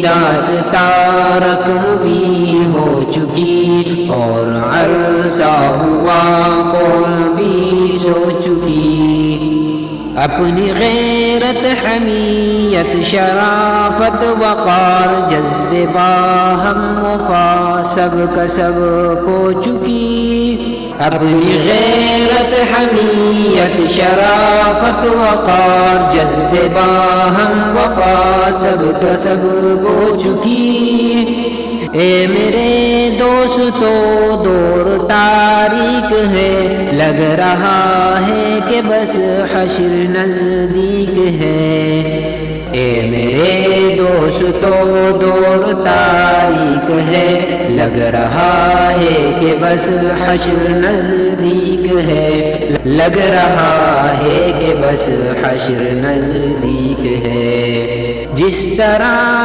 داستان رقم بھی ہو چکی اور عرصہ ہوا قوم بھی سو چکی اپنی غیرت حمیت شرافت وقار جذبے باہم وفا سب کا سب کھو چکی اپنی غیرت حمیت شرافت وقار جذبے باہم وفا سب کا سب کھو چکی اے میرے دوستو دور تاریک ہے لگ رہا ہے کہ بس حشر نزدیک ہے اے میرے دوستو دور تاریک ہے لگ رہا ہے کہ بس حشر نزدیک ہے لگ رہا ہے کہ بس حشر نزدیک ہے جس طرح